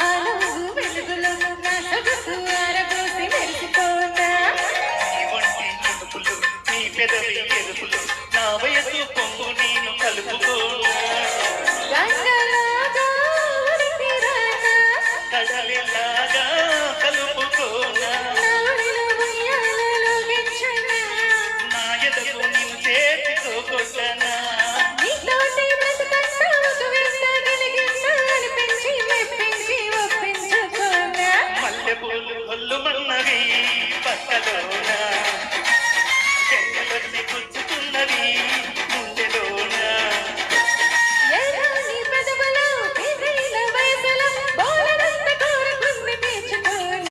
ఆ నువ్వు వెలుగులో నా సొగసు ఆరబోసి మెరిసిపోనా నీ వంటి నలుపులు నీ పెదవి ఎరుపులు నా వయసు పొంగు నేను కలుపుకోనా గంగలాగా ఉరికిరానా కడలిలాగా కలుపుకోనా నాడిలో ఉయ్యాలలో గిచ్చనా నా ఎదకు నిన్ను చేతితో కొట్టనా నీతోటి బ్రతుకంతా ఒక వింత గిలిగింత అనిపించి మెప్పించి ఒప్పించుకోనా మల్లెపూలు కొల్లుమన్నవి పక్కలో